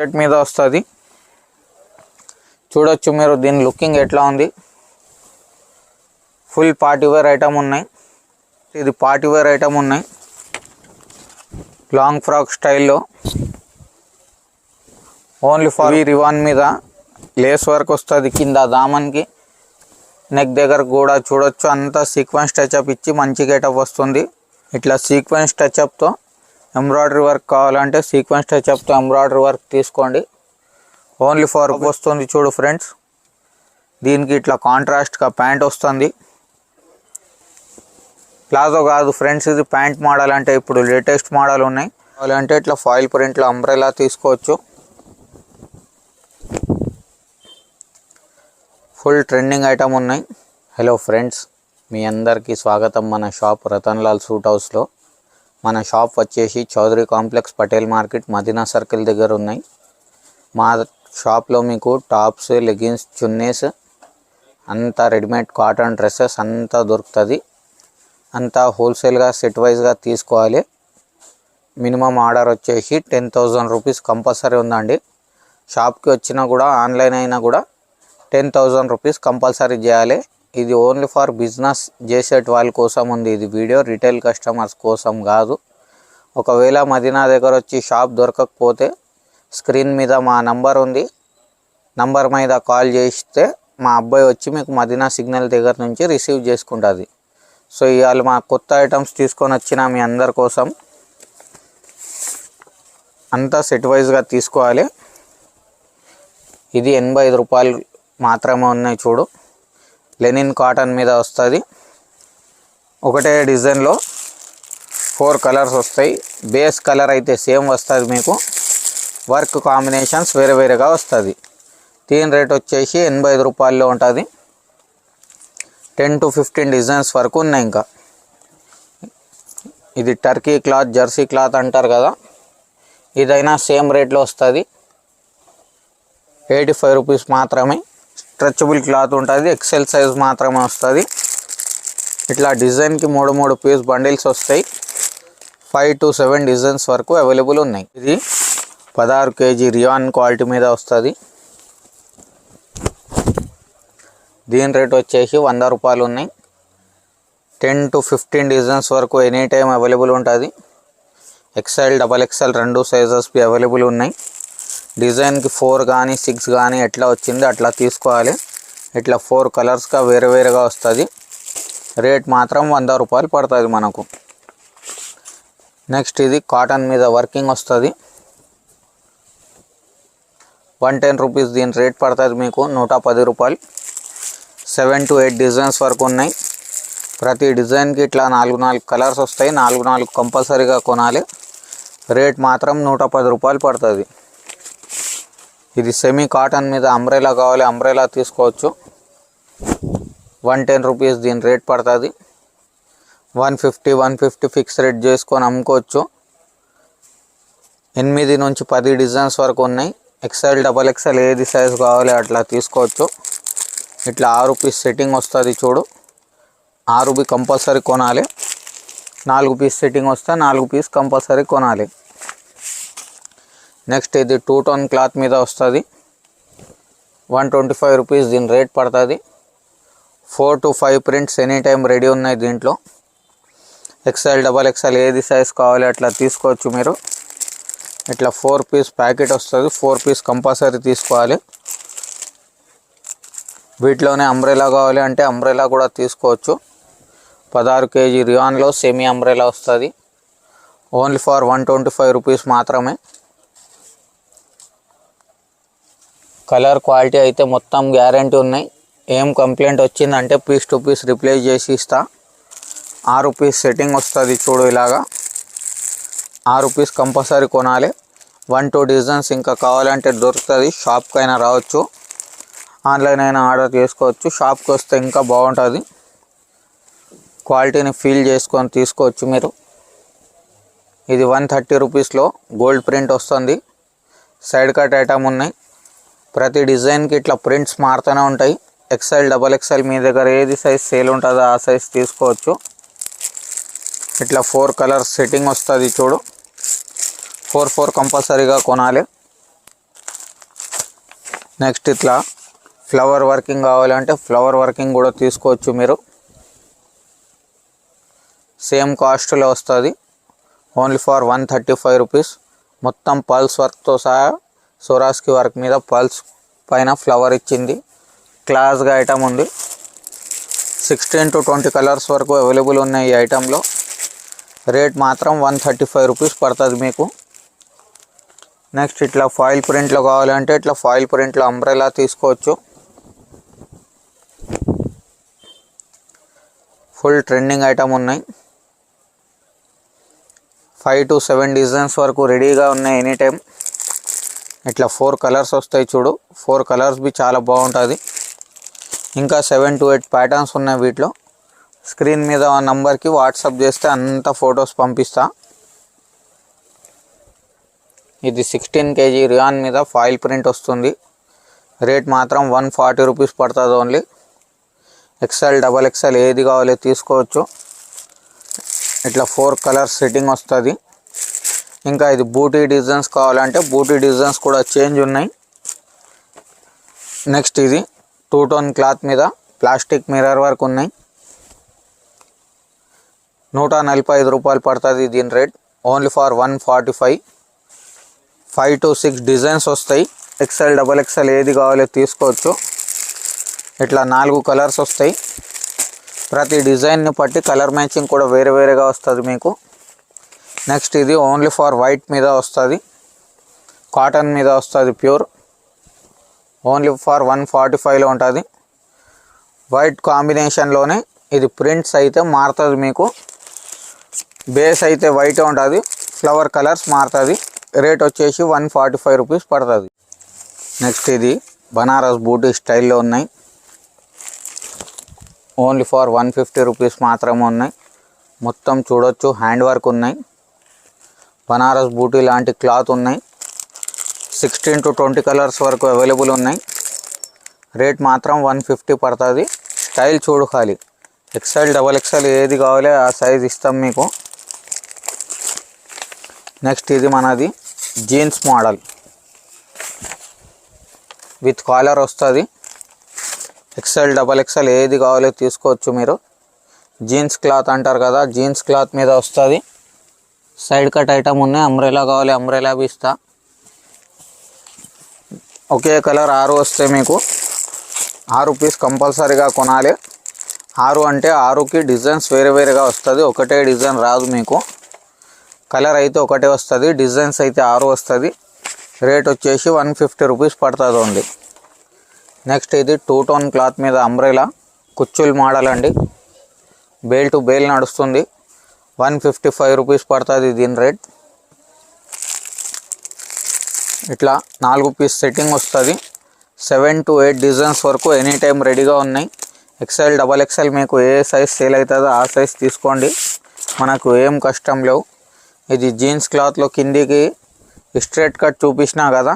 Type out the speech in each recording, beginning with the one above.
Set మీద వస్తుంది. చూడొచ్చు మీరు దీని లుకింగ్ ఎట్లా ఉంది. ఫుల్ పార్టీ వేర్ ఐటమ్ ఉన్నాయి. ఇది పార్టీ వేర్ ఐటమ్ ఉన్నాయి. లాంగ్ ఫ్రాక్ స్టైల్లో ఓన్లీ ఫర్ రివాన్ మీద లేస్ వర్క్ వస్తుంది. కింద దామన్కి నెక్ దగ్గర కూడా చూడొచ్చు అంతా సీక్వెన్స్ టచ్అప్ ఇచ్చి మంచి గెటప్ వస్తుంది. ఇట్లా సీక్వెన్స్ టచ్అప్తో ఎంబ్రాయిడరీ వర్క్ కావాలంటే సీక్వెన్స్ టచ్అప్తో ఎంబ్రాయిడరీ వర్క్ తీసుకోండి. ఓన్లీ ఫర్ వస్తుంది. చూడు ఫ్రెండ్స్, దీనికి ఇట్లా కాంట్రాస్ట్గా ప్యాంట్ వస్తుంది. ప్లాజో కాదు ఫ్రెండ్స్, ఇది ప్యాంట్ మోడల్. అంటే ఇప్పుడు లేటెస్ట్ మోడల్ ఉన్నాయి. కావాలంటే ఇట్లా ఫాయిల్ ప్రింట్లో అంబ్రెలా తీసుకోవచ్చు. ఫుల్ ట్రెండింగ్ ఐటమ్ ఉన్నాయి. హలో ఫ్రెండ్స్, మీ అందరికీ స్వాగతం మన షాప్ రతన్లాల్ సూట్ హౌస్లో. మన షాప్ వచ్చేసి Chowdary complex, Patel market, Madina circle దగ్గర ఉన్నాయి. మా షాప్లో మీకు టాప్స్, లెగిన్స్, చున్నీస్ అంతా రెడీమేడ్ కాటన్ డ్రెస్సెస్ అంతా దొరుకుతుంది. అంతా హోల్సేల్గా సెట్ వైజ్గా తీసుకోవాలి. మినిమం ఆర్డర్ వచ్చేసి 10,000 రూపీస్ కంపల్సరీ ఉందండి. షాప్కి వచ్చినా కూడా ఆన్లైన్ అయినా కూడా 10,000 రూపీస్ కంపల్సరీ చేయాలి. ఇది ఓన్లీ ఫర్ బిజినెస్ చేసేట వాళ్ళ కోసం ఉంది. ఇది వీడియో రిటైల్ కస్టమర్స్ కోసం కాదు. ఒకవేళ మదీనా దగ్గర వచ్చి షాప్ దొరకకపోతే స్క్రీన్ మీద మా నంబర్ ఉంది. నంబర్ మీద కాల్ చేస్తే మా అబ్బాయి వచ్చి మీకు మదీనా సిగ్నల్ దగ్గర నుంచి రిసీవ్ చేసుకుంటుంది. సో ఇవాళ మా కొత్త ఐటమ్స్ తీసుకొని వచ్చిన మీ అందరి కోసం. అంతా సెట్ వైజ్గా తీసుకోవాలి. ఇది 85 రూపాయలు మాత్రమే ఉన్నాయి. చూడు, లెనిన్ కాటన్ మీద వస్తుంది. ఒకటే డిజైన్లో 4 కలర్స్ వస్తాయి. బేస్ కలర్ అయితే సేమ్ వస్తుంది. మీకు వర్క్ కాంబినేషన్స్ వేరే వేరేగా వస్తుంది. దీని రేట్ వచ్చేసి 85 రూపాయల్లో ఉంటుంది. 10 to 15 డిజైన్స్ వరకు ఉన్నాయి. ఇంకా ఇది టర్కీ క్లాత్, జెర్సీ క్లాత్ అంటారు కదా, ఇదైనా సేమ్ రేట్లో వస్తుంది. 85 రూపీస్ మాత్రమే. స్ట్రెచబుల్ క్లాత్ ఉంటుంది. ఎక్సెల్ సైజ్ మాత్రమే వస్తుంది. ఇట్లా డిజైన్కి 3 పీస్ బండిల్స్ వస్తాయి. 5 to 7 డిజైన్స్ వరకు అవైలబుల్ ఉన్నాయి. ఇది 16 kg రియాన్ క్వాలిటీ మీద వస్తుంది. దీని రేట్ వచ్చేసి 100 రూపాయలు ఉన్నాయి. 10 to 15 డిజైన్స్ వరకు ఎనీ టైం అవైలబుల్ ఉంటుంది. XL, XXL 2 సైజెస్కి అవైలబుల్ ఉన్నాయి. డిజైన్కి 4 కానీ 6 కానీ ఎట్లా వచ్చింది అట్లా తీసుకోవాలి. ఇట్లా 4 కలర్స్గా వేరే వేరేగా వస్తుంది. రేట్ మాత్రం 100 రూపాయలు పడుతుంది మనకు. నెక్స్ట్ ఇది కాటన్ మీద వర్కింగ్ వస్తుంది. 110 రూపీస్ దీని రేట్ పడుతుంది మీకు. 110 రూపాయలు. 7 to 8 డిజైన్స్ వరకు ఉన్నాయి. ప్రతి డిజైన్కి ఇట్లా 4 కలర్స్ వస్తాయి. 4 కంపల్సరీగా కొనాలి. రేట్ మాత్రం 110 రూపాయలు పడుతుంది. ఇది సెమీ కాటన్ మీద అంబ్రెలా కావాలి, అంబ్రెలా తీసుకోవచ్చు. 110 రూపీస్ దీని రేట్ పడుతుంది. 150 ఫిక్స్ రేట్ చేసుకొని అమ్ముకోవచ్చు. 8 నుంచి 10 డిజైన్స్ వరకు ఉన్నాయి. XL, XXL ఏది సైజు కావాలి అట్లా తీసుకోవచ్చు. ఇట్లా 6 పీస్ సెట్టింగ్ వస్తుంది. చూడు, 6 కంపల్సరీ కొనాలి. 4 పీస్ సెట్టింగ్ వస్తే 4 పీస్ కంపల్సరీ కొనాలి. నెక్స్ట్ ఇది 2 టోన్ క్లాత్ మీద వస్తుంది. 125 రూపీస్ దీని రేట్ పడుతుంది. 4 to 5 prints any time ready ఉన్నాయి దీంట్లో. XL, XXL ఏది సైజ్ కావాలి అట్లా తీసుకోవచ్చు మీరు. ఇట్లా 4 పీస్ ప్యాకెట్ వస్తుంది. 4 పీస్ కంపల్సరీ తీసుకోవాలి. వీటిలోనే అంబ్రెలా కావాలి అంటే అంబ్రెలా కూడా తీసుకోవచ్చు. 16 kg రియాన్లో సెమీ అంబ్రెలా వస్తుంది. ఓన్లీ ఫర్ 125 రూపీస్ మాత్రమే. కలర్ క్వాలిటీ అయితే మొత్తం గ్యారంటీ ఉన్నాయి. ఏం కంప్లైంట్ వచ్చిందంటే పీస్ టు పీస్ రిప్లేస్ చేసి ఇస్తా. 6 పీస్ సెట్టింగ్ వస్తుంది. చూడు, ఇలాగా 6 పీస్ కంపల్సరీ కొనాలి. 1-2 డిజైన్స్ ఇంకా కావాలంటే దొరుకుతుంది. షాప్కి అయినా రావచ్చు, ఆన్లైన్ అయినా ఆర్డర్ చేసుకోవచ్చు. షాప్కి వస్తే ఇంకా బాగుంటుంది. క్వాలిటీని ఫీల్ చేసుకొని తీసుకోవచ్చు మీరు. ఇది 130 రూపీస్లో గోల్డ్ ప్రింట్ వస్తుంది. సైడ్ కట్ ఐటమ్ ఉన్నాయి. ప్రతి డిజైన్కి ఇట్లా ప్రింట్స్ మారుతూనే ఉంటాయి. XL, XXL మీ దగ్గర ఏది సైజ్ సేల్ ఉంటుందో ఆ సైజ్ తీసుకోవచ్చు. ఇట్లా 4 కలర్స్ సెట్టింగ్ వస్తుంది. చూడు, 4 కంపల్సరీగా కొనాలి. నెక్స్ట్ ఇట్లా ఫ్లవర్ వర్కింగ్ కావాలంటే ఫ్లవర్ వర్కింగ్ కూడా తీసుకోవచ్చు మీరు. సేమ్ కాస్ట్లో వస్తుంది, ఓన్లీ ఫర్ 135 రూపీస్. మొత్తం పల్స్ వర్క్తో సహా సోరాస్కి వర్క్ మీద పల్స్ పైన ఫ్లవర్ ఇచ్చింది. క్లాస్గా ఐటమ్ ఉంది. 16 to 20 కలర్స్ వరకు అవైలబుల్ ఉన్నాయి ఈ ఐటెంలో. రేట్ మాత్రం 135 రూపీస్ పడుతుంది మీకు. నెక్స్ట్ ఇట్లా ఫాయిల్ ప్రింట్లో కావాలంటే ఇట్లా ఫాయిల్ ప్రింట్లో అంబ్రెలా తీసుకోవచ్చు. ఫుల్ ట్రెండింగ్ ఐటమ్ ఉన్నాయి. 5 to 7 డిజైన్స్ వరకు రెడీగా ఉన్నాయి ఎనీ టైం. ఇట్లా 4 కలర్స్ వస్తాయి చూడు. 4 కలర్స్ బి చాలా బాగుంటుంది. ఇంకా 7 to 8 ప్యాటర్న్స్ ఉన్నాయి వీటిలో. స్క్రీన్ మీద నంబర్కి వాట్సాప్ చేస్తే అంత ఫొటోస్ పంపిస్తా. ఇది 16 kg రియాన్ మీద ఫాయిల్ ప్రింట్ వస్తుంది. రేట్ మాత్రం 140 రూపీస్ పడుతుంది ఓన్లీ. XL, XXL ఏది కావాలో తీసుకోవచ్చు. ఇట్లా 4 కలర్స్ సెట్టింగ్ వస్తుంది. ఇంకా ఇది బూటీ డిజైన్స్ కావాలంటే బూటీ డిజైన్స్ కూడా చేంజ్ ఉన్నాయి. నెక్స్ట్ ఇది 2 టోన్ క్లాత్ మీద ప్లాస్టిక్ మిర్రర్ వర్క్ ఉన్నాయి. 145 రూపాయలు పడుతుంది దీని rate, only for 145. 5 to 6 designs వస్తాయి. XL, XXL ఏది కావాలో తీసుకోవచ్చు. ఇట్లా 4 కలర్స్ వస్తాయి. ప్రతి డిజైన్ని బట్టి కలర్ మ్యాచింగ్ కూడా వేరే వేరేగా వస్తుంది మీకు. నెక్స్ట్ ఇది ఓన్లీ ఫర్ వైట్ మీద వస్తుంది, కాటన్ మీద వస్తుంది ప్యూర్. ఓన్లీ ఫర్ 145లో ఉంటుంది. వైట్ కాంబినేషన్లోనే ఇది ప్రింట్స్ అయితే మారుతుంది మీకు. బేస్ అయితే వైట్ ఉంటుంది, ఫ్లవర్ కలర్స్ మారుతుంది. రేట్ వచ్చేసి 145 రూపీస్ పడుతుంది. నెక్స్ట్ ఇది బనారస్ బూటీ స్టైల్లో ఉన్నాయి. ఓన్లీ ఫర్ 150 రూపీస్ మాత్రమే ఉన్నాయి. మొత్తం చూడొచ్చు హ్యాండ్ వర్క్ ఉన్నాయి. బనారస్ బూటీ లాంటి క్లాత్ ఉన్నాయి. 16 to 20 కలర్స్ వరకు అవైలబుల్ ఉన్నాయి. రేట్ మాత్రం 150 పడుతుంది. స్టైల్ చూడు ఖాళీ. XL, XXL ఏది కావాలో ఆ సైజ్ ఇస్తాం మీకు. నెక్స్ట్ ఇది మనది జీన్స్ మోడల్ విత్ కాలర్ వస్తుంది. XL, XXL ఏది కావాలో తీసుకోవచ్చు మీరు. జీన్స్ క్లాత్ అంటారు కదా, జీన్స్ క్లాత్ మీద వస్తుంది. సైడ్ కట్ ఐటమ్ ఉన్నాయి. అంబ్రెలా కావాలి అంబ్రెలా బి ఇస్తా. ఒకే కలర్ 6 వస్తాయి మీకు. 6 పీస్ కంపల్సరీగా కొనాలి. 6 అంటే 6కి డిజైన్స్ వేరే వేరేగా వస్తుంది, ఒకటే డిజైన్ రాదు మీకు. కలర్ అయితే ఒకటే వస్తుంది, డిజైన్స్ అయితే 6 వస్తుంది. రేట్ వచ్చేసి 150 రూపీస్ పడుతుంది ఓన్లీ. నెక్స్ట్ ఇది 2 టోన్ క్లాత్ మీద అంబ్రెలా కుచ్చుల్ మోడల్ అండి. బేల్ టు బేల్ నడుస్తుంది. 155 రూపీస్ పడుతుంది దీని రేట్. ఇట్లా 4 పీస్ సెట్టింగ్ వస్తుంది. 7 to 8 డిజైన్స్ వరకు ఎనీ టైం రెడీగా ఉన్నాయి. XL, XXL మీకు ఏ సైజ్ సేల్ అవుతుందో ఆ సైజ్ తీసుకోండి, మనకు ఏం కష్టం లేవు. ఇది జీన్స్ క్లాత్లో కిందికి స్ట్రైట్ కట్ చూపించినా కదా,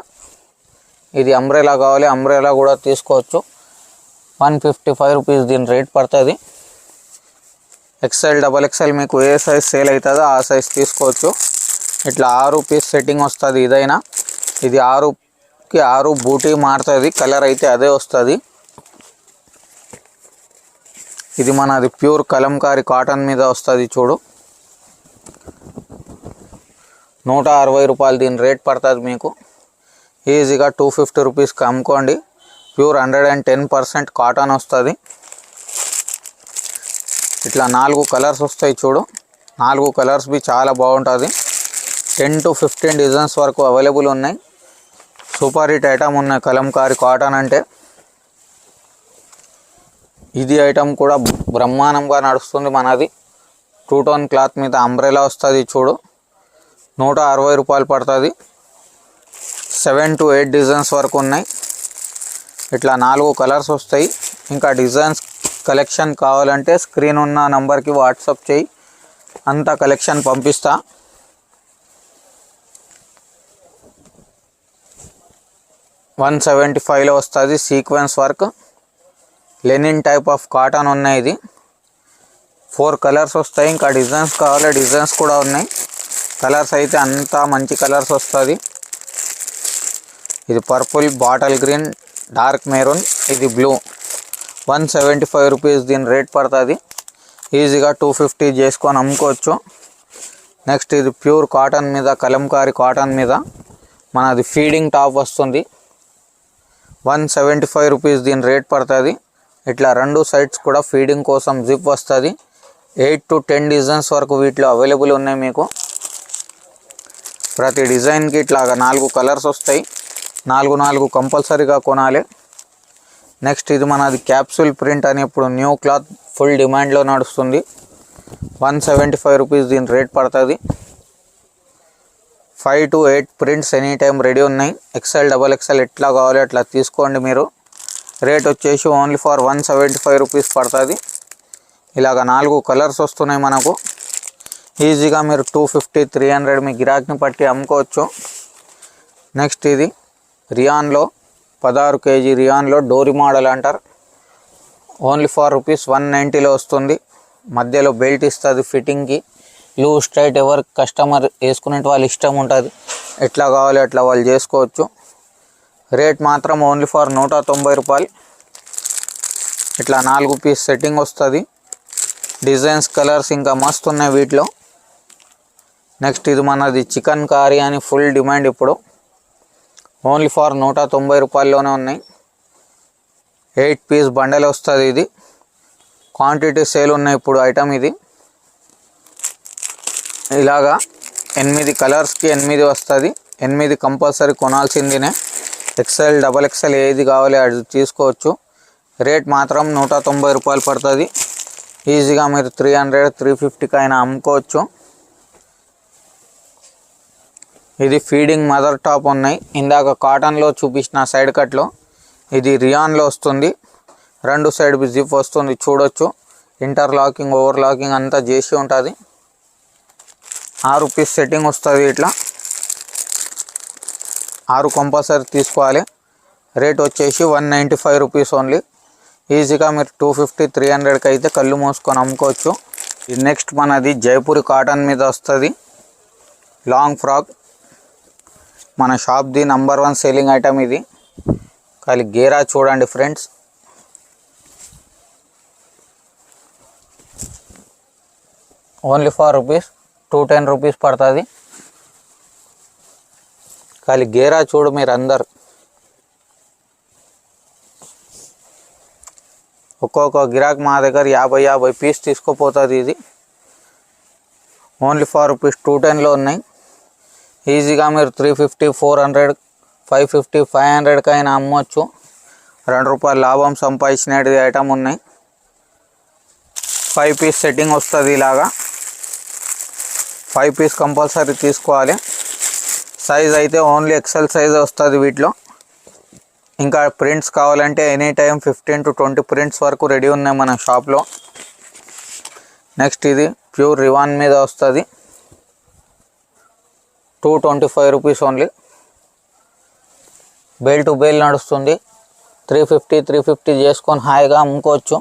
ఇది అంబ్రెలా కావాలి అంబ్రెలా కూడా తీసుకోవచ్చు. 155 రూపీస్ దీని రేట్ పడుతుంది. XL, XXL మీకు ఏ సైజ్ సేల్ అవుతుందో ఆ సైజ్ తీసుకోవచ్చు. ఇట్లా 6 పీస్ సెట్టింగ్ వస్తుంది. ఇదైనా ఇది 6కి 6 బూటీ మారుతుంది, కలర్ అయితే అదే వస్తుంది. ఇది మనది ప్యూర్ కలంకారీ కాటన్ మీద వస్తుంది చూడు. 160 రూపాయలు దీని రేట్ పడుతుంది మీకు. ఈజీగా 250 రూపీస్కి అమ్ముకోండి. ప్యూర్ 110% కాటన్ వస్తుంది. ఇట్లా 4 కలర్స్ వస్తాయి చూడు. 4 కలర్స్ బి చాలా బాగుంటుంది. 10 to 15 డిజైన్స్ వరకు అవైలబుల్ ఉన్నాయి. సూపర్ హిట్ ఐటమ్ ఉన్నాయి కలంకారీ కాటన్ అంటే. ఇది ఐటమ్ కూడా బ్రహ్మాండంగా నడుస్తుంది మనది. 2 టోన్ క్లాత్ మీద అంబ్రెలా వస్తుంది చూడు. 160 రూపాయలు పడుతుంది. 7 to 8 డిజైన్స్ వరకు ఉన్నాయి. ఇట్లా 4 కలర్స్ వస్తాయి. ఇంకా డిజైన్స్ కలెక్షన్ కావాలంటే స్క్రీన్ ఉన్న నంబర్కి వాట్సాప్ చేయి, అంతా కలెక్షన్ పంపిస్తా. $175లో వస్తుంది. Sequence work Lenin type of cotton ఉన్నాయి. ఇది 4 కలర్స్ వస్తాయి. ఇంకా డిజైన్స్ కావాలి డిజైన్స్ కూడా ఉన్నాయి. కలర్స్ అయితే అంతా మంచి కలర్స్ వస్తుంది. ఇది purple, bottle green, dark maroon, ఇది బ్లూ. 175 రూపీస్ దీని రేట్ పడుతుంది. ఈజీగా 250 చేసుకొని అమ్ముకోవచ్చు. నెక్స్ట్ ఇది ప్యూర్ కాటన్ మీద, కలంకారీ కాటన్ మీద మనది ఫీడింగ్ టాప్ వస్తుంది. 175 రూపీస్ దీని రేట్ పడుతుంది. ఇట్లా రెండు సైడ్స్ కూడా ఫీడింగ్ కోసం జిప్ వస్తుంది. 8 to 10 డిజైన్స్ వరకు వీటిలో అవైలబుల్ ఉన్నాయి మీకు. ప్రతి డిజైన్కి ఇట్లాగా 4 కలర్స్ వస్తాయి. 4 కంపల్సరీగా కొనాలి. నెక్స్ట్ ఇది మనది క్యాప్సూల్ ప్రింట్ అని ఇప్పుడు న్యూ క్లాత్ ఫుల్ డిమాండ్లో నడుస్తుంది. 175 రూపీస్ దీని రేట్ పడుతుంది. 5 to 8 prints any time ready ఉన్నాయి. XL, XXL ఎట్లా కావాలి అట్లా తీసుకోండి మీరు. రేట్ వచ్చేసి ఓన్లీ ఫర్ 175 రూపీస్ పడుతుంది. ఇలాగ 4 కలర్స్ వస్తున్నాయి మనకు. ఈజీగా మీరు 250, 300 మీ గిరాక్ని పట్టి అమ్ముకోవచ్చు. నెక్స్ట్ ఇది రియాన్లో 16 kg రియాన్లో డోరీ మోడల్ అంటారు. ఓన్లీ ఫర్ ₹190లో వస్తుంది. మధ్యలో బెల్ట్ ఇస్తుంది ఫిట్టింగ్కి. లూజ్ టైట్ ఎవరు కస్టమర్ వేసుకునే వాళ్ళు ఇష్టం ఉంటుంది, ఎట్లా కావాలి అట్లా వాళ్ళు చేసుకోవచ్చు. రేట్ మాత్రం ఓన్లీ ఫర్ 190 రూపాయలు. ఇట్లా 4 పీస్ సెట్టింగ్ వస్తుంది. డిజైన్స్, కలర్స్ ఇంకా మస్తు ఉన్నాయి వీటిలో. నెక్స్ట్ ఇది మనది చికెన్ కారీ అని ఫుల్ డిమాండ్ ఇప్పుడు. ఓన్లీ ఫర్ 190 రూపాయల్లోనే ఉన్నాయి. 8 పీస్ బండల్ వస్తుంది. ఇది క్వాంటిటీ సేల్ ఉన్నాయి ఇప్పుడు ఐటమ్. ఇది ఇలాగా 8 కలర్స్కి 8 వస్తుంది. 8 కంపల్సరీ కొనాల్సిందినే. XL, XXL ఏది కావాలి అది తీసుకోవచ్చు. రేట్ మాత్రం 190 రూపాయలు పడుతుంది. ఈజీగా మీరు 300, 350కి అయినా అమ్ముకోవచ్చు. ఇది ఫీడింగ్ మదర్ టాప్ ఉన్నాయి. ఇందాక కాటన్లో చూపించిన సైడ్ కట్లో ఇది రియాన్లో వస్తుంది. 2 సైడ్ జిప్ వస్తుంది చూడొచ్చు. ఇంటర్లాకింగ్, ఓవర్లాకింగ్ అంతా చేసి ఉంటుంది. 6 పీస్ సెట్టింగ్ వస్తుంది. ఇట్లా 6 కంపల్సరీ తీసుకోవాలి. రేట్ వచ్చేసి 195 రూపీస్ ఓన్లీ. ఈజీగా మీరు 250, 300కి అయితే కళ్ళు మూసుకొని అమ్ముకోవచ్చు. నెక్స్ట్ మనది జైపూరి కాటన్ మీద వస్తుంది. లాంగ్ ఫ్రాక్ మన షాప్ది నంబర్ 1 సెల్లింగ్ ఐటమ్ ఇది. కానీ గేరా చూడండి ఫ్రెండ్స్. ఓన్లీ ఫర్ ₹210 రూపీస్ పడుతుంది. కానీ గేరా చూడు మీరు అందరు. ఒక్కొక్క గిరాక్ మా దగ్గర 50 పీస్ తీసుకుపోతుంది. ఇది ఓన్లీ ఫర్ ₹210లో ఉన్నాయి. ఈజీగా మీరు 350, 400, 550, 500కి అయినా అమ్మవచ్చు. ₹2 లాభం సంపాదించినది ఐటమ్ ఉన్నాయి. 5 పీస్ సెట్టింగ్ వస్తుంది. ఇలాగా 5 పీస్ కంపల్సరీ తీసుకోవాలి. సైజ్ అయితే ఓన్లీ XL సైజ్ వస్తుంది వీటిలో. ఇంకా ప్రింట్స్ కావాలంటే ఎనీ టైం 15 to 20 ప్రింట్స్ వరకు రెడీ ఉన్నాయి మన షాప్లో. నెక్స్ట్ ఇది ప్యూర్ రివాన్ మీద వస్తుంది. 225 rupees only. Bale to bale నడుస్తుంది. 350, 350 చేసుకొని హాయిగా అమ్ముకోవచ్చు.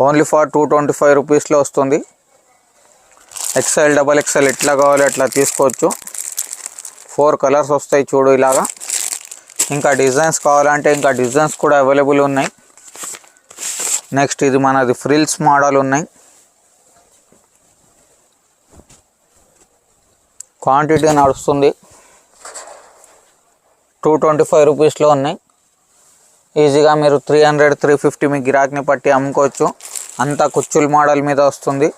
ఓన్లీ ఫర్ 225 రూపీస్లో వస్తుంది. XL, XXL ఎట్లా కావాలి అట్లా తీసుకోవచ్చు. 4 కలర్స్ వస్తాయి చూడు ఇలాగా. ఇంకా డిజైన్స్ కావాలంటే ఇంకా డిజైన్స్ కూడా అవైలబుల్ ఉన్నాయి. నెక్స్ట్ ఇది మనది ఫ్రిల్స్ మోడల్ ఉన్నాయి. క్వాంటిటీ నడుస్తుంది. 225 రూపీస్లో ఉన్నాయి. ఈజీగా మీరు 300, 350 మీ గిరాక్ని పట్టి అమ్ముకోవచ్చు. అంతా కుచ్చుల్ మోడల్ మీద వస్తుంది.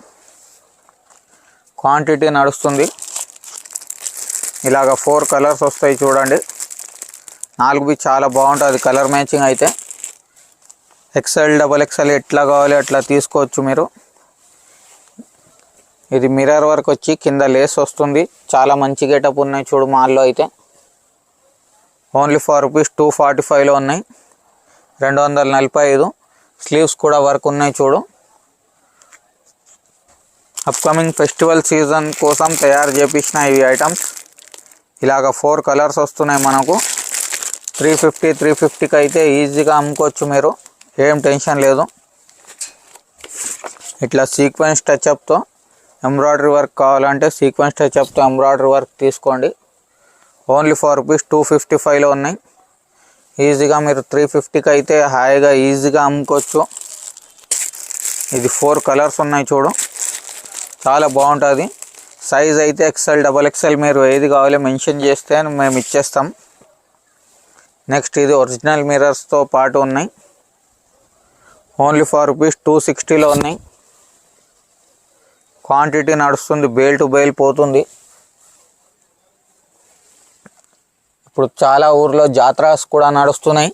క్వాంటిటీ నడుస్తుంది. ఇలాగ 4 కలర్స్ వస్తాయి చూడండి. 4 చాలా బాగుంటుంది కలర్ మ్యాచింగ్ అయితే. XL, XXL ఎట్లా కావాలి అట్లా తీసుకోవచ్చు మీరు. ఇది మిర్రర్ వర్క్ వచ్చి కింద లేస్ వస్తుంది. చాలా మంచి గెటప్ ఉన్నాయి చూడు మాల్లో అయితే. ఓన్లీ ఫర్ ₹245లో ఉన్నాయి. 245. స్లీవ్స్ కూడా వర్క్ ఉన్నాయి చూడు. అప్కమింగ్ ఫెస్టివల్ సీజన్ కోసం తయారు చేపించిన ఇవి ఐటమ్స్. ఇలాగ 4 కలర్స్ వస్తున్నాయి మనకు. 350, 350కి అయితే ఈజీగా అమ్ముకోవచ్చు మీరు. ఏం టెన్షన్ లేదు. ఇట్లా సీక్వెన్స్ టచ్అప్తో ఎంబ్రాయిడరీ వర్క్ కావాలంటే సీక్వెన్స్ టచ్అప్తో ఎంబ్రాయిడరీ వర్క్ తీసుకోండి. ఓన్లీ ఫర్ ₹255లో ఉన్నాయి. ఈజీగా మీరు 350కి అయితే హాయిగా ఈజీగా అమ్ముకోవచ్చు. ఇది 4 కలర్స్ ఉన్నాయి చూడు, చాలా బాగుంటుంది. సైజ్ అయితే XL, XXL మీరు ఏది కావాలో మెన్షన్ చేస్తే మేము ఇచ్చేస్తాం. నెక్స్ట్ ఇది ఒరిజినల్ మిర్రర్స్తో పాటు ఉన్నాయి. ఓన్లీ ఫర్ ₹260లో ఉన్నాయి. క్వాంటిటీ నడుస్తుంది, బేల్ టు బేల్ పోతుంది. ఇప్పుడు చాలా ఊర్లో జాతరాస్ కూడా నడుస్తున్నాయి.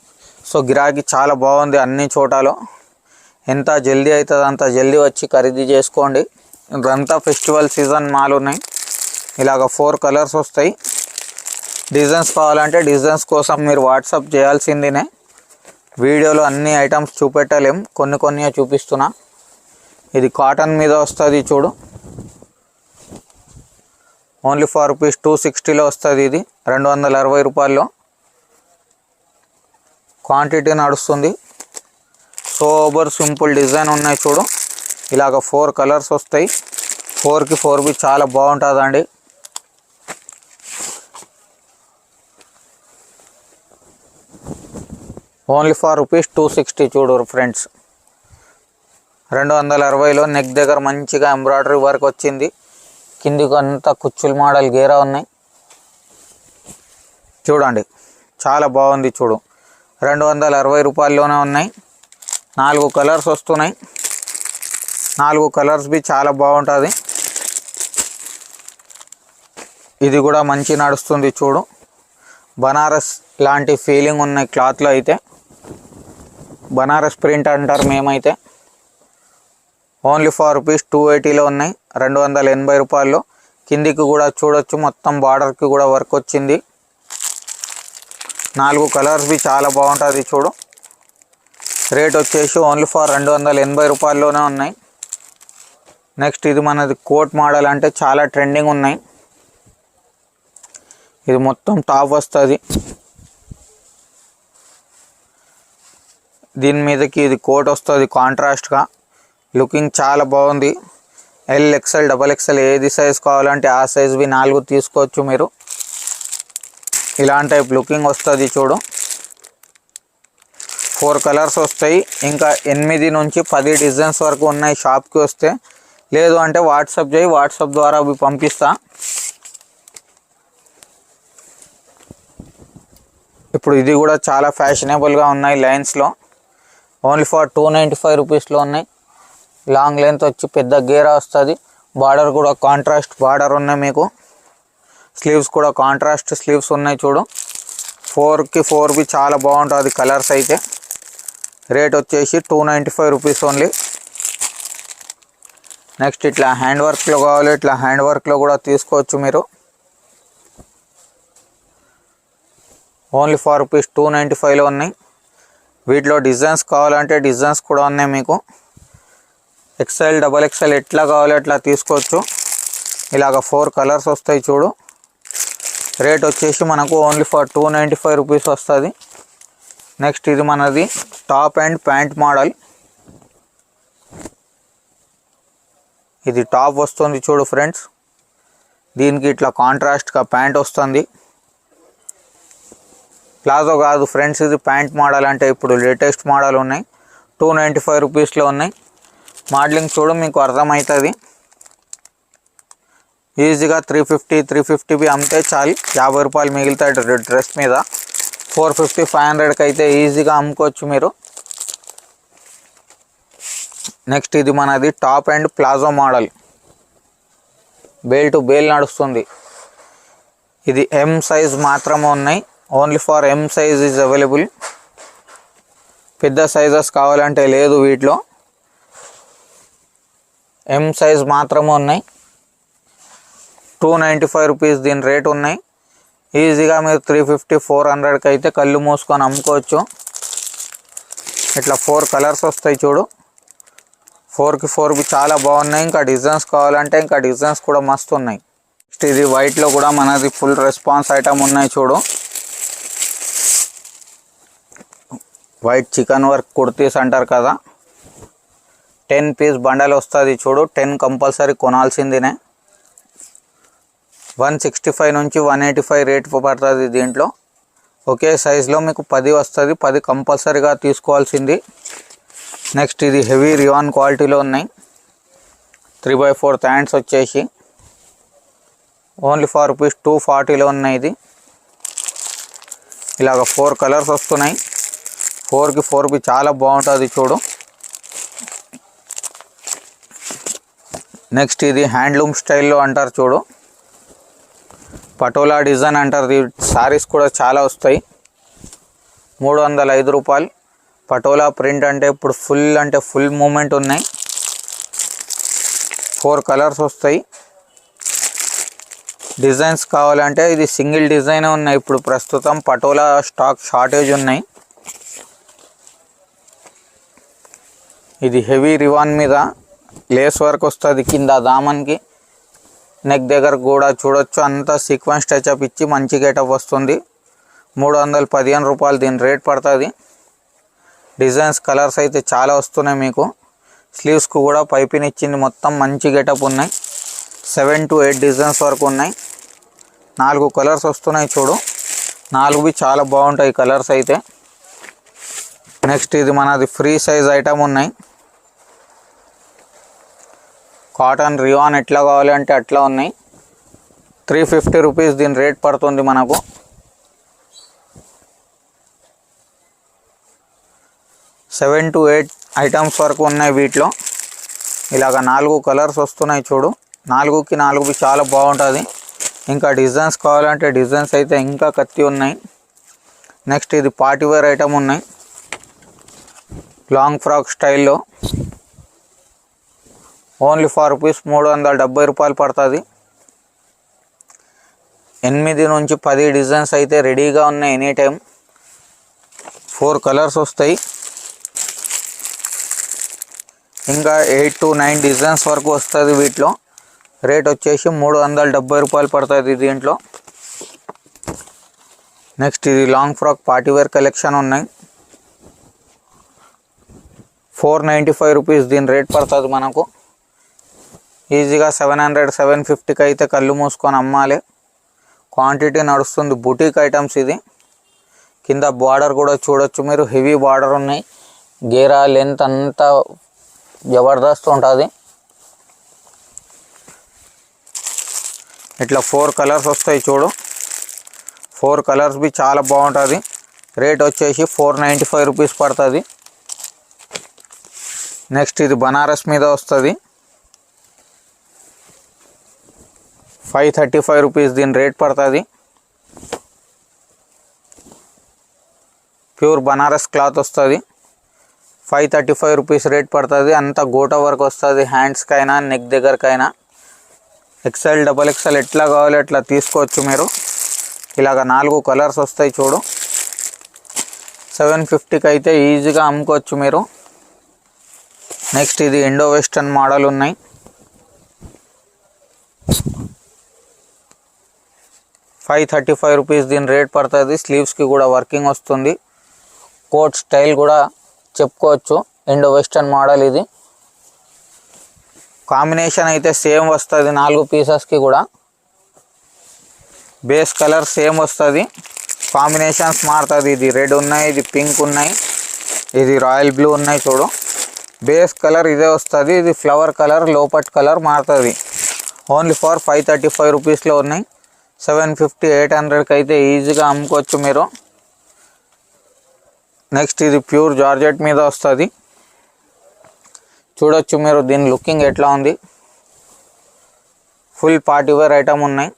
సో గిరాకీ చాలా బాగుంది అన్ని చోటాలో. ఎంత జల్దీ అవుతుంది అంత జల్దీ వచ్చి ఖరీదు చేసుకోండి. ఇదంతా ఫెస్టివల్ సీజన్ మాల్ ఉన్నాయి. ఇలాగ 4 కలర్స్ వస్తాయి. డిజైన్స్ కావాలంటే డిజైన్స్ కోసం మీరు వాట్సాప్ చేయాల్సిందేనే. వీడియోలో అన్ని ఐటమ్స్ చూపెట్టలేం, కొన్ని చూపిస్తున్నా. ఇది కాటన్ మీద వస్తుంది చూడు, ఓన్లీ ఫర్ ₹260లో వస్తుంది. ఇది ₹260. క్వాంటిటీ నడుస్తుంది. సూపర్ సింపుల్ డిజైన్ ఉన్నాయి చూడు. ఇలాగ 4 కలర్స్ వస్తాయి. 4కి 4 చాలా బాగుంటుందండి. ఓన్లీ ఫర్ ₹260 చూడు ఫ్రెండ్స్. 260లో నెక్ దగ్గర మంచిగా ఎంబ్రాయిడరీ వర్క్ వచ్చింది. కిందికి అంతా కుచ్చుల మోడల్ గేరా ఉన్నాయి చూడండి, చాలా బాగుంది చూడు. ₹260లోనే ఉన్నాయి. 4 కలర్స్ వస్తున్నాయి. 4 కలర్స్ చాలా బాగుంటుంది. ఇది కూడా మంచి నడుస్తుంది చూడు. బనారస్ లాంటి ఫీలింగ్ ఉన్నాయి క్లాత్లో అయితే. బనారస్ ప్రింట్ అంటారు మేమైతే. ఓన్లీ ఫర్ ₹280లో ఉన్నాయి. ₹280లో. కిందికి కూడా చూడొచ్చు, మొత్తం బార్డర్కి కూడా వర్క్ వచ్చింది. 4 కలర్స్ చాలా బాగుంటుంది చూడు. రేట్ వచ్చేసి ఓన్లీ ఫర్ ₹280లోనే ఉన్నాయి. నెక్స్ట్ ఇది మనది కోట్ మోడల్, అంటే చాలా ట్రెండింగ్ ఉన్నాయి. ఇది మొత్తం టాప్ వస్తుంది. దీని మీదకి ఇది కోట్ వస్తుంది కాంట్రాస్ట్గా. లుకింగ్ చాలా బాగుంది. L, XL, XXL ఏది సైజ్ కావాలంటే ఆ సైజ్వి 4 తీసుకోవచ్చు మీరు. ఇలాంటి టైప్ లుకింగ్ వస్తుంది చూడు. 4 కలర్స్ వస్తాయి. ఇంకా 8 నుంచి 10 డిజైన్స్ వరకు ఉన్నాయి షాప్కి వస్తే. లేదు అంటే వాట్సాప్ చేయి, వాట్సాప్ ద్వారా అవి పంపిస్తా. ఇప్పుడు ఇది కూడా చాలా ఫ్యాషనబుల్గా ఉన్నాయి లైన్స్లో. ఓన్లీ ఫర్ ₹295లో ఉన్నాయి. లాంగ్ లెంత్ వచ్చి పెద్ద గేరా వస్తుంది. బార్డర్ కూడా కాంట్రాస్ట్ బార్డర్ ఉన్నాయి మీకు. స్లీవ్స్ కూడా కాంట్రాస్ట్ స్లీవ్స్ ఉన్నాయి చూడు. 4కి 4 చాలా బాగుంటుంది కలర్స్ అయితే. రేట్ వచ్చేసి ₹295 ఓన్లీ. నెక్స్ట్ ఇట్లా హ్యాండ్ వర్క్లో కావాలి, ఇట్లా హ్యాండ్ వర్క్లో కూడా తీసుకోవచ్చు మీరు. ఓన్లీ ఫర్ ₹295లో ఉన్నాయి. వీటిలో డిజైన్స్ కావాలంటే డిజైన్స్ కూడా ఉన్నాయి మీకు. XL, XXL ఎట్లా కావాలో అట్లా తీసుకోవచ్చు. ఇలాగ 4 కలర్స్ వస్తాయి చూడు. రేట్ వచ్చేసి మనకు ఓన్లీ ఫర్ ₹295 వస్తుంది. నెక్స్ట్ ఇది మనది టాప్ అండ్ ప్యాంట్ మోడల్. ఇది టాప్ వస్తుంది చూడు ఫ్రెండ్స్. దీనికి ఇట్లా కాంట్రాస్ట్గా ప్యాంట్ వస్తుంది. ప్లాజో కాదు ఫ్రెండ్స్, ఇది ప్యాంట్ మోడల్. అంటే ఇప్పుడు లేటెస్ట్ మోడల్ ఉన్నాయి. ₹295లో ఉన్నాయి. మోడలింగ్ చూడు మీకు అర్థమవుతుంది. ఈజీగా 350 అమ్మితే చాలు. ₹50 మిగులుతాయి డ్రెస్ మీద. 450, 500కి అయితే ఈజీగా అమ్ముకోవచ్చు మీరు. నెక్స్ట్ ఇది మనది top and palazzo model. Bale to bale నడుస్తుంది. ఇది M సైజ్ మాత్రమే ఉన్నాయి. Only for M size is available. పెద్ద సైజెస్ కావాలంటే లేదు వీటిలో. M సైజ్ మాత్రమే ఉన్నాయి. ₹295 దీని రేట్ ఉన్నాయి. ఈజీగా మీరు 350, 400కి అయితే కళ్ళు మూసుకొని అమ్ముకోవచ్చు. ఇట్లా 4 కలర్స్ వస్తాయి చూడు. 4కి 4 చాలా బాగున్నాయి. ఇంకా డిజైన్స్ కావాలంటే ఇంకా డిజైన్స్ కూడా మస్తు ఉన్నాయి. నెక్స్ట్ ఇది వైట్లో కూడా మనది ఫుల్ రెస్పాన్స్ ఐటమ్ ఉన్నాయి చూడు. వైట్ చికెన్ వర్క్ కుర్తీస్ అంటారు కదా. 10 పీస్ బండల్ వస్తుంది చూడు. 10 కంపల్సరీ కొనాల్సిందినే. 165 నుంచి 185 రేట్ పడుతుంది దీంట్లో. ఒకే సైజులో మీకు 10 వస్తుంది. 10 కంపల్సరీగా తీసుకోవాల్సింది. నెక్స్ట్ ఇది హెవీ రియాన్ క్వాలిటీలో ఉన్నాయి. 3/4 హ్యాండ్స్ వచ్చేసి ఓన్లీ ఫర్ రూపీస్ 240లో ఉన్నాయి. ఇది ఇలాగ 4 కలర్స్ వస్తున్నాయి. 4కి 4 చాలా బాగుంటుంది చూడు. నెక్స్ట్ ఇది హ్యాండ్లూమ్ స్టైల్లో అంటారు చూడు, పటోలా డిజైన్ అంటారు. సారీస్ కూడా చాలా వస్తాయి. 305 రూపాయలు. పటోలా ప్రింట్ అంటే ఇప్పుడు ఫుల్ మూమెంట్ ఉన్నాయి. 4 కలర్స్ వస్తాయి. డిజైన్స్ కావాలంటే ఇది సింగిల్ డిజైన్ ఉన్నాయి. ఇప్పుడు ప్రస్తుతం పటోలా స్టాక్ షార్టేజ్ ఉన్నాయి. ఇది హెవీ రివాన్ మీద లేస్ వర్క్ వస్తుంది. కింద దామన్కి నెక్ దగ్గర కూడా చూడొచ్చు. అంతా సీక్వెన్స్ టచ్అప్ ఇచ్చి మంచి గెటప్ వస్తుంది. 315 రూపాయలు దీని రేట్ పడుతుంది. డిజైన్స్ కలర్స్ అయితే చాలా వస్తున్నాయి మీకు. స్లీవ్స్కు కూడా పైపింగ్ ఇచ్చింది. మొత్తం మంచి గెటప్ ఉన్నాయి. 7 to 8 డిజైన్స్ వరకు ఉన్నాయి. 4 కలర్స్ వస్తున్నాయి చూడు. 4 చాలా బాగుంటాయి కలర్స్ అయితే. నెక్స్ట్ ఇది మనది ఫ్రీ సైజ్ ఐటమ్ ఉన్నాయి. కాటన్ రియాన్ ఎట్లా కావాలంటే అట్లా ఉన్నాయి. 350 రూపీస్ దీని రేట్ పడుతుంది మనకు. సెవెన్ to 8 ఐటమ్స్ వరకు ఉన్నాయి వీటిలో. ఇలాగ 4 కలర్స్ వస్తున్నాయి చూడు. 4కి 4 చాలా బాగుంటుంది. ఇంకా డిజైన్స్ కావాలంటే డిజైన్స్ అయితే ఇంకా కత్తి ఉన్నాయి. నెక్స్ట్ ఇది పార్టీవేర్ ఐటమ్ ఉన్నాయి. లాంగ్ ఫ్రాక్ స్టైల్లో ఓన్లీ ఫర్ రూపీస్ 370 రూపాయలు పడుతుంది. 8 నుంచి 10 డిజైన్స్ అయితే రెడీగా ఉన్నాయి. ఎనీ టైం 4 కలర్స్ వస్తాయి. ఇంకా 8 to 9 డిజైన్స్ వరకు వస్తుంది వీటిలో. రేట్ వచ్చేసి 370 రూపాయలు పడుతుంది దీంట్లో. నెక్స్ట్ ఇది లాంగ్ ఫ్రాక్ పార్టీవేర్ కలెక్షన్ ఉన్నాయి. 495 రూపీస్ దీని రేట్ పడుతుంది మనకు. ఈజీగా 700-750కి అయితే కళ్ళు మూసుకొని అమ్మాలి. క్వాంటిటీ నడుస్తుంది. బుటీక్ ఐటమ్స్ ఇది. కింద బార్డర్ కూడా చూడొచ్చు మీరు. హెవీ బార్డర్ ఉన్నాయి. గేరా లెంత్ అంతా జబర్దస్త్ ఉంటుంది. ఇట్లా 4 కలర్స్ వస్తాయి చూడు. 4 కలర్స్ చాలా బాగుంటుంది. రేట్ వచ్చేసి 495 రూపీస్ పడుతుంది. నెక్స్ట్ ఇది బనారస్ మీద వస్తుంది. 535 రూపీస్ దీని రేట్ పడుతుంది. ప్యూర్ బనారస్ క్లాత్ వస్తుంది. 535 రూపీస్ రేట్ పడుతుంది. అంతా గోటా వర్క్ వస్తుంది. హ్యాండ్స్కైనా నెక్ దగ్గరకైనా. XL XXL ఎట్లా కావాలి అట్లా తీసుకోవచ్చు మీరు. ఇలాగ 4 కలర్స్ వస్తాయి చూడు. 750కి అయితే ఈజీగా అమ్ముకోవచ్చు మీరు. నెక్స్ట్ ఇది ఇండో వెస్టర్న్ మోడల్ ఉన్నాయి. 535 రూపీస్ దీని రేట్ పడుతుంది. స్లీవ్స్కి కూడా వర్కింగ్ వస్తుంది. కోట్ స్టైల్ కూడా చెప్పుకోవచ్చు. ఇండో వెస్టర్న్ మోడల్ ఇది. కాంబినేషన్ అయితే సేమ్ వస్తుంది 4 పీసెస్కి కూడా. బేస్ కలర్ సేమ్ వస్తుంది. కాంబినేషన్స్ మారుతుంది. ఇది రెడ్ ఉన్నాయి, ఇది పింక్ ఉన్నాయి, ఇది రాయల్ బ్లూ ఉన్నాయి చూడు. బేస్ కలర్ ఇదే వస్తుంది. ఇది ఫ్లవర్ కలర్ లోపట్ కలర్ మారుతుంది. ఓన్లీ ఫర్ 535 రూపీస్లో ఉన్నాయి. 750-800కి అయితే ఈజీగా అమ్ముకోవచ్చు మీరు. నెక్స్ట్ ఇది ప్యూర్ జార్జెట్ మీద వస్తుంది. చూడొచ్చు మీరు దీని లుకింగ్ ఎట్లా ఉంది. ఫుల్ పార్టీవేర్ ఐటమ్ ఉన్నాయి.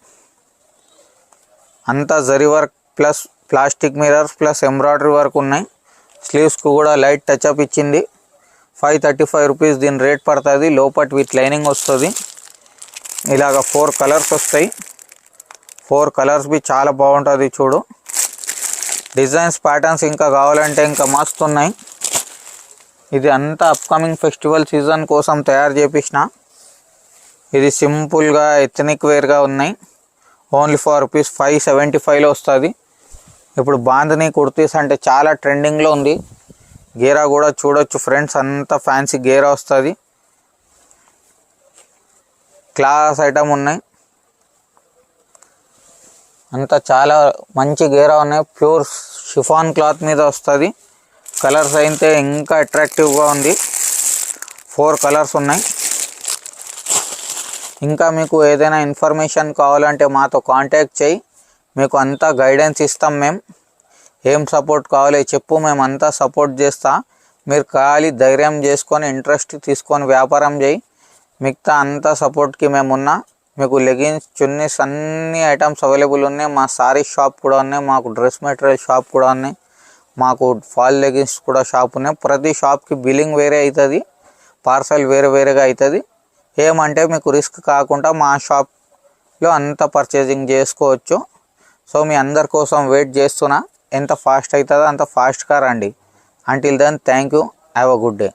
అంతా zari work plus plastic mirrors plus embroidery work ఉన్నాయి. స్లీవ్స్కు కూడా లైట్ టచ్అప్ ఇచ్చింది. 535 రూపీస్ దీని రేట్ పడుతుంది. లోపట్ విత్ లైనింగ్ వస్తుంది. ఇలాగ 4 కలర్స్ వస్తాయి. 4 కలర్స్ చాలా బాగుంటుంది చూడు. డిజైన్స్ ప్యాటర్న్స్ ఇంకా కావాలంటే ఇంకా మస్తు ఉన్నాయి. ఇది అంతా అప్కమింగ్ ఫెస్టివల్ సీజన్ కోసం తయారు చేపించిన. ఇది సింపుల్గా ఎథనిక్ వేర్గా ఉన్నాయి. ఓన్లీ ఫర్ రూపీస్ 575లో వస్తుంది. ఇప్పుడు బాంధనీ కుర్తీస్ అంటే చాలా ట్రెండింగ్లో ఉంది. గేరా కూడా చూడొచ్చు ఫ్రెండ్స్. అంతా ఫ్యాన్సీ గేరా వస్తుంది. క్లాస్ ఐటమ్ ఉన్నాయి. అంతా చాలా మంచి గేరా ఉన్నాయి. ప్యూర్ షిఫాన్ క్లాత్ మీద వస్తుంది. కలర్స్ అయితే ఇంకా అట్రాక్టివ్గా ఉంది. 4 కలర్స్ ఉన్నాయి. ఇంకా మీకు ఏదైనా ఇన్ఫర్మేషన్ కావాలంటే మాతో కాంటాక్ట్ చేయి, మీకు అంతా గైడెన్స్ ఇస్తాం. మేము ఏం సపోర్ట్ కావాలి చెప్పు, మేము అంతా సపోర్ట్ చేస్తా. మీరు ఖాళీ ధైర్యం చేసుకొని ఇంట్రెస్ట్ తీసుకొని వ్యాపారం చేయి. మిగతా అంతా సపోర్ట్కి మేము ఉన్నా. మీకు లెగిన్స్, చున్నీస్ అన్ని ఐటమ్స్ అవైలబుల్ ఉన్నాయి. మా సారీ షాప్ కూడా ఉన్నాయి, మాకు డ్రెస్ మెటీరియల్ షాప్ కూడా ఉన్నాయి, మాకు ఫాల్ లెగిన్స్ కూడా షాప్ ఉన్నాయి. ప్రతి షాప్కి బిల్లింగ్ వేరే అవుతుంది, పార్సల్ వేరే వేరేగా అవుతుంది. ఏమంటే మీకు రిస్క్ కాకుండా మా షాప్లో అంతా పర్చేజింగ్ చేసుకోవచ్చు. సో మీ అందరి కోసం వెయిట్ చేస్తున్నా. ఎంత ఫాస్ట్ అవుతుందో అంత ఫాస్ట్గా రండి. Until then thank you. Have a good day.